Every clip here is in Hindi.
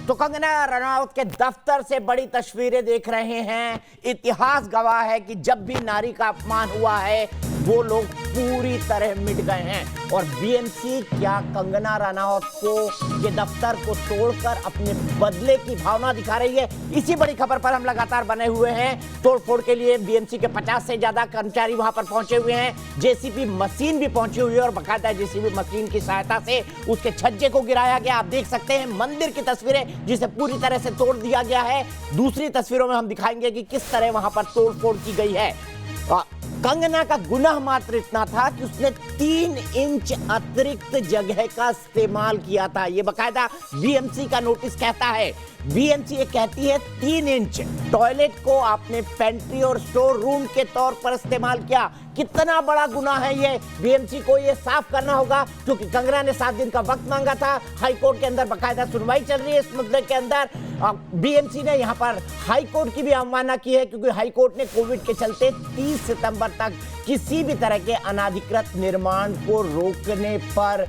तो कंगना रनौत के दफ्तर से बड़ी तस्वीरें देख रहे हैं। इतिहास गवाह है कि जब भी नारी का अपमान हुआ है वो लोग पूरी तरह मिट गए हैं। और बीएमसी क्या कंगना रनौत को ये दफ्तर को तोड़कर अपने बदले की भावना दिखा रही है? इसी बड़ी खबर पर हम लगातार बने हुए हैं। तोड़फोड़ के लिए बीएमसी के 50 से ज्यादा कर्मचारी वहां पर पहुंचे हुए हैं। जेसीबी मशीन भी पहुंची हुई है और बाकायदा जेसीबी मशीन की सहायता से उसके छज्जे को गिराया गया। आप देख सकते हैं मंदिर की तस्वीरें जिसे पूरी तरह से तोड़ दिया गया है। दूसरी तस्वीरों में हम दिखाएंगे कि किस तरह वहां पर तोड़फोड़ की गई है। कंगना का गुनाह मात्र इतना था कि उसने 3 इंच अतिरिक्त जगह का इस्तेमाल किया था। यह बाकायदा बीएमसी का नोटिस कहता है। बीएमसी ये कहती है 3 इंच टॉयलेट को आपने पेंट्री और स्टोर रूम के तौर पर इस्तेमाल किया। कितना बड़ा गुनाह है ये? बीएमसी को ये साफ करना होगा क्योंकि कंगना ने 7 दिन का वक्त मांगा था। हाई कोर्ट के अंदर बाकायदा सुनवाई चल रही है इस मुद्दे के अंदर। बीएमसी ने यहाँ पर हाई कोर्ट की भी अवमानना की है क्योंकि हाई कोर्ट ने कोविड के चलते 30 सितंबर तक किसी भी तरह के अनाधिकृत निर्माण को रोकने पर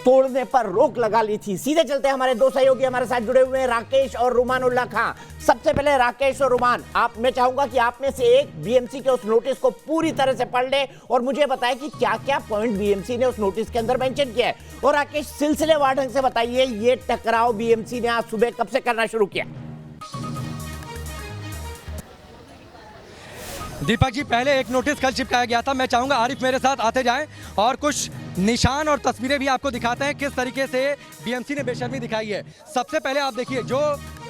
तोड़ने पर रोक लगा ली थी। सीधे चलते हैं, हमारे दो सहयोगी हमारे साथ जुड़े हुए हैं, राकेश और रुमान उल्ला खां। सबसे पहले राकेश और रुमान, मैं चाहूंगा कि आप में से एक बीएमसी के उस नोटिस को पूरी तरह से पढ़ ले और मुझे बताएं कि क्या क्या पॉइंट बीएमसी ने उस नोटिस के अंदर मेंशन किया है। और राकेश, सिलसिलेवार ढंग से बताइए, ये टकराव बीएमसी ने आज सुबह कब से करना शुरू किया? दीपक जी, पहले एक नोटिस कल चिपकाया गया था। मैं चाहूंगा आरिफ मेरे साथ आते जाएं और कुछ निशान और तस्वीरें भी आपको दिखाते हैं किस तरीके से बीएमसी ने बेशर्मी दिखाई है। सबसे पहले आप देखिए, जो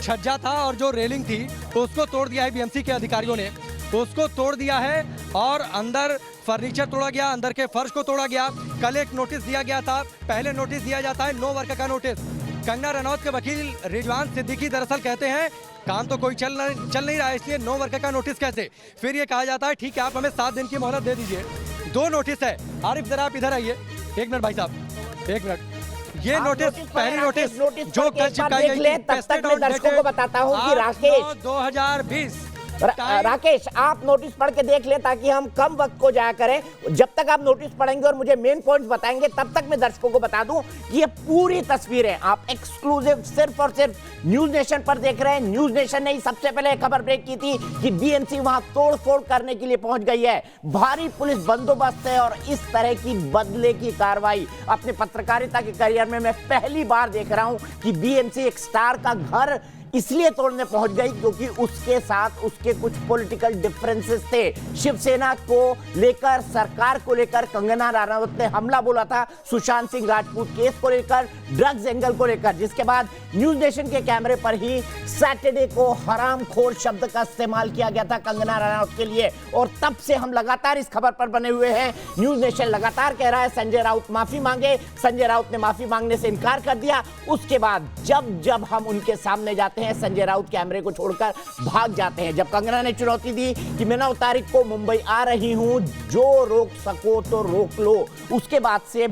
छज्जा था और जो रेलिंग थी उसको तोड़ दिया है बीएमसी के अधिकारियों ने, उसको तोड़ दिया है और अंदर फर्नीचर तोड़ा गया, अंदर के फर्श को तोड़ा गया। कल एक नोटिस दिया गया था, पहले नोटिस दिया जाता है नो वर्क का नोटिस। कंगना रनौत के वकील रिजवान सिद्दीकी दरअसल कहते हैं काम तो कोई चल नहीं रहा है, इसलिए नो वर्क का नोटिस कैसे? फिर ये कहा जाता है ठीक है आप हमें 7 दिन की मोहलत दे दीजिए। 2 नोटिस है। आरिफ जरा आप इधर आइए, 1 मिनट भाई साहब, 1 मिनट। ये नोटिस पहली नोटिस जो कल चिपकाई गई थी, तब तक मैं दर्शकों को बताता हूं कि राकेश 2020 राकेश आप नोटिस पढ़ के देख ले ताकि हम कम वक्त को जाया करें। जब तक आप नोटिस पढ़ेंगे और मुझे मेन पॉइंट्स बताएंगे तब तक मैं दर्शकों को बता दूं कि ये पूरी तस्वीरें आप एक्सक्लूसिव सिर्फ और सिर्फ न्यूज नेशन पर देख रहे हैं। न्यूज नेशन ने ही सबसे पहले खबर ब्रेक की थी कि बीएमसी वहां तोड़फोड़ करने के लिए पहुंच गई है। भारी पुलिस बंदोबस्त है और इस तरह की बदले की कार्रवाई अपने पत्रकारिता के करियर में मैं पहली बार देख रहा हूं कि बीएमसी एक स्टार का घर इसलिए तोड़ने पहुंच गई क्योंकि उसके साथ उसके कुछ पॉलिटिकल डिफरेंसेस थे। शिवसेना को लेकर, सरकार को लेकर कंगना रनौत ने हमला बोला था सुशांत सिंह राजपूत केस को लेकर, ड्रग्स एंगल को लेकर, जिसके बाद न्यूज नेशन के कैमरे पर ही सैटरडे को हरामखोर शब्द का इस्तेमाल किया गया था कंगना रनौत के लिए। और तब से हम लगातार इस खबर पर बने हुए हैं। न्यूज नेशन लगातार कह रहा है संजय राउत माफी मांगे। संजय राउत ने माफी मांगने से इनकार कर दिया। उसके बाद जब हम उनके सामने जाते हैं, संजय राउत कैमरे को छोड़कर भाग जाते हैं। जब कंगना ने चुनौती दी कि मैं 9 तारीख को मुंबई आ रही हूं, जो रोक सको तो रोक लो, उसके बाद से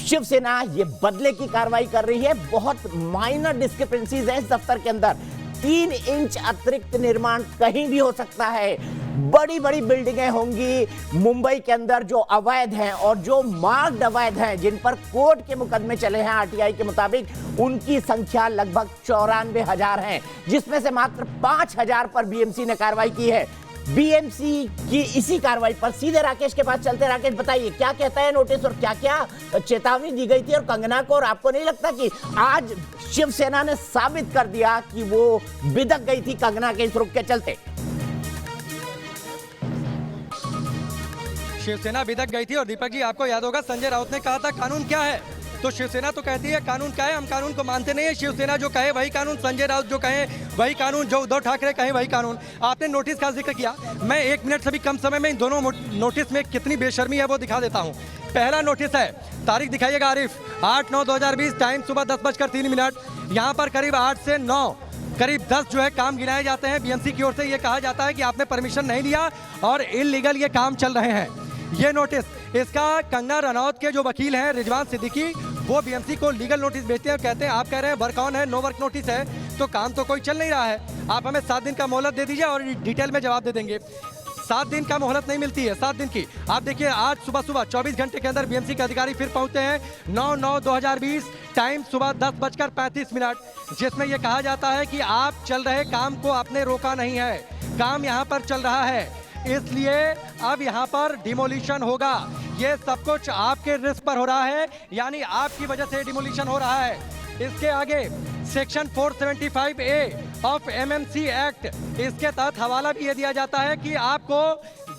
शिवसेना ये बदले की कार्रवाई कर रही है। बहुत माइनर डिस्क्रिपेंसीज हैं इस दफ्तर के अंदर। 3 इंच अतिरिक्त निर्माण कहीं भी हो सकता है। बड़ी बड़ी बिल्डिंगें होंगी मुंबई के अंदर जो अवैध हैं और जो मार्क्ड अवैध हैं, जिन पर कोर्ट के मुकदमे चले हैं आरटीआई के मुताबिक, उनकी संख्या लगभग 94,000 है, जिसमें से मात्र 5,000 पर बीएमसी ने कार्रवाई की है। बीएमसी की इसी कार्रवाई पर सीधे राकेश के पास चलते। राकेश बताइए क्या कहता है नोटिस और क्या क्या चेतावनी दी गई थी और कंगना को? और आपको नहीं लगता कि आज शिवसेना ने साबित कर दिया कि वो बिदक गई थी कंगना के इस रुख के चलते? शिवसेना बिदक गई थी। और दीपक जी, आपको याद होगा संजय राउत ने कहा था कानून क्या है, तो शिवसेना तो कहती है कानून क्या है, हम कानून को मानते नहीं है। शिवसेना जो कहे वही कानून, संजय राउत जो कहे वही कानून, जो उद्धव ठाकरे कहे वही कानून। आपने नोटिस का जिक्र किया, मैं 1 मिनट से भी कम समय में इन दोनों नोटिस में कितनी बेशर्मी है वो दिखा देता हूँ। पहला नोटिस है, तारीख दिखाइएगा आरिफ, 8/9/2020, टाइम सुबह 10:03। यहाँ पर करीब 8 से 9 करीब 10 जो है काम गिनाए जाते हैं। बीएमसी की ओर से ये कहा जाता है कि आपने परमिशन नहीं लिया और इल्लीगल ये काम चल रहे हैं। ये नोटिस, इसका कंगना रनौत के जो वकील हैं रिजवान सिद्दीकी, वो बीएमसी को लीगल नोटिस भेजते हैं और कहते हैं आप कह रहे हैं वर्क ऑन है, नो वर्क नोटिस है, तो काम तो कोई चल नहीं रहा है, आप हमें 7 दिन का मोहलत दे दीजिए और डिटेल में जवाब दे देंगे। 7 दिन का मोहलत नहीं मिलती है, 7 दिन की। आप देखिए आज सुबह सुबह 24 घंटे के अंदर बीएमसी के अधिकारी फिर पहुंचते हैं 9/9/2020, टाइम सुबह 10:35, जिसमें यह कहा जाता है कि आप चल रहे काम को आपने रोका नहीं है, काम यहाँ पर चल रहा है, इसलिए अब यहाँ पर डिमोलिशन होगा। ये सब कुछ आपके रिस्क पर हो रहा है, यानी आपकी वजह से डिमोलिशन हो रहा है। इसके आगे section 475A of MMC act, इसके तहत हवाला भी ये दिया जाता है कि आपको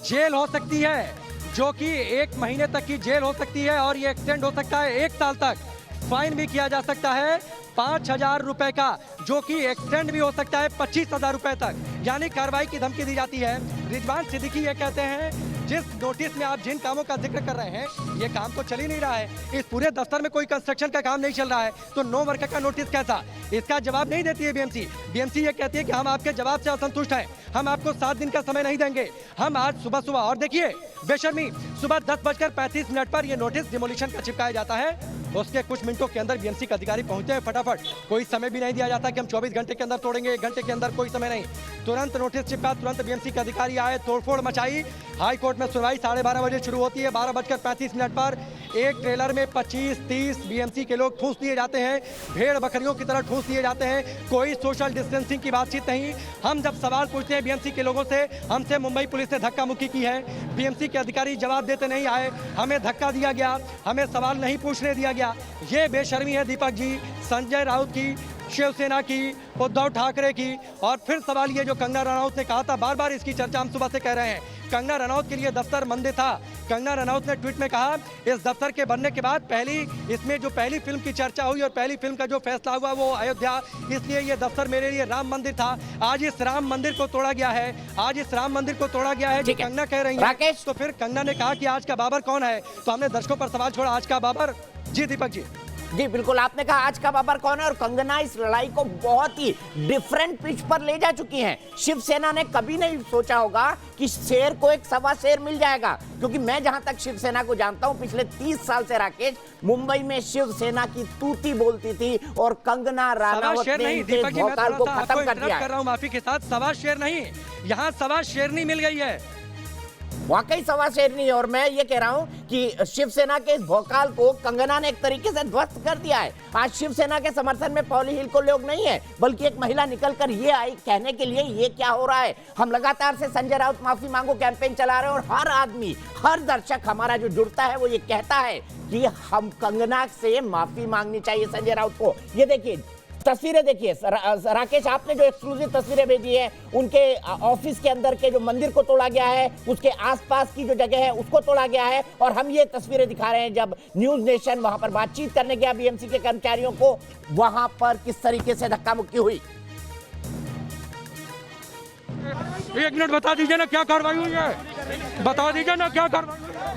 जेल हो सकती है, जो कि 1 महीने तक की जेल हो सकती है और ये एक्सटेंड हो सकता है 1 साल तक। फाइन भी किया जा सकता है 5,000 रुपए का, जो कि एक्सटेंड भी हो सकता है 25,000 रुपए तक, यानी कार्रवाई की धमकी दी जाती है। रिजवान सिद्दीकी ये कहते हैं जिस नोटिस में आप जिन कामों का जिक्र कर रहे हैं, ये काम तो चल ही नहीं रहा है, इस पूरे दफ्तर में कोई कंस्ट्रक्शन का काम नहीं चल रहा है, तो नो वर्क का नोटिस कैसा? इसका जवाब नहीं देती है बीएमसी। बीएमसी ये कहती है कि हम आपके जवाब से असंतुष्ट हैं, हम आपको 7 दिन का समय नहीं देंगे, हम आज सुबह सुबह, और देखिए बेशर्मी, सुबह 10:35 पर यह नोटिस डिमोलिशन का चिपकाया जाता है। उसके कुछ मिनटों के अंदर बीएमसी के अधिकारी पहुंचते हैं फटाफट, कोई समय भी नहीं दिया जाता कि हम 24 घंटे के अंदर तोड़ेंगे, 1 घंटे के अंदर कोई समय नहीं, तुरंत नोटिस चिपका, तुरंत बीएमसी के अधिकारी आए, तोड़फोड़ मचाई। हाई कोर्ट में सुनवाई 12:30 बजे शुरू होती है। 12:35 पर एक ट्रेलर में 25-30 बीएमसी के लोग ठूंस दिए जाते हैं, भेड़ बकरियों की तरह ठूंस दिए जाते हैं, कोई सोशल डिस्टेंसिंग की बातचीत नहीं। हम जब सवाल पूछते हैं बीएमसी के लोगों से, हमसे मुंबई पुलिस ने धक्का मुक्की की है, बीएमसी के अधिकारी जवाब देते नहीं आए, हमें धक्का दिया गया, हमें सवाल नहीं पूछने दिया गया। ये बेशर्मी है दीपक जी, संजय राउत की, शिवसेना की, उद्धव ठाकरे की। और फिर सवाल ये जो कंगना रनौत ने कहा था, बार बार इसकी चर्चा हम सुबह से कह रहे हैं, कंगना रनौत के लिए दफ्तर मंदिर था। कंगना रनौत ने ट्वीट में कहा इस दफ्तर के बनने के बाद इसमें जो पहली फिल्म की चर्चा हुई और पहली फिल्म का जो फैसला हुआ वो अयोध्या, इसलिए ये दफ्तर मेरे लिए राम मंदिर था। आज इस राम मंदिर को तोड़ा गया है, आज इस राम मंदिर को तोड़ा गया है जो कंगना कह रही है। तो फिर कंगना ने कहा कि आज का बाबर कौन है, तो हमने दर्शकों पर सवाल छोड़ा, आज का बाबर। जी दीपक जी, बिल्कुल आपने कहा आज का बाबर कौन है, और कंगना इस लड़ाई को बहुत ही डिफरेंट पिच पर ले जा चुकी हैं। शिवसेना ने कभी नहीं सोचा होगा कि शेर को एक सवा शेर मिल जाएगा, क्योंकि मैं जहां तक शिवसेना को जानता हूं, पिछले 30 साल से राकेश, मुंबई में शिवसेना की तूती बोलती थी और कंगना रनौत ने इनके भौकाल को खत्म कर दिया है। माफी के साथ, सवा शेर नहीं, यहाँ सवा शेरनी मिल गई है, वाकई सवा शेरनी। और मैं ये कह रहा हूं कि शिवसेना के इस भौकाल को कंगना ने एक तरीके से ध्वस्त कर दिया है। आज शिवसेना के समर्थन में पॉली हिल को लोग नहीं है, बल्कि एक महिला निकलकर ये आई कहने के लिए ये क्या हो रहा है। हम लगातार से संजय राउत माफी मांगो कैंपेन चला रहे हैं, और हर आदमी, हर दर्शक हमारा जो जुड़ता है वो ये कहता है कि हम कंगना से माफी मांगनी चाहिए संजय राउत को। ये देखिए तस्वीरें, देखिए राकेश, आपने जो एक्सक्लूसिव तस्वीरें भेजी है, उनके ऑफिस के अंदर के जो मंदिर को तोड़ा गया है, उसके आसपास की जो जगह है उसको तोड़ा गया है, और हम ये तस्वीरें दिखा रहे हैं जब न्यूज नेशन वहां पर बातचीत करने गया बीएमसी के कर्मचारियों को, वहां पर किस तरीके से धक्का मुक्की हुई। 1 मिनट बता दीजिए ना क्या कार्रवाई हुई है, बता दीजिए ना क्या कार्रवाई हुई है।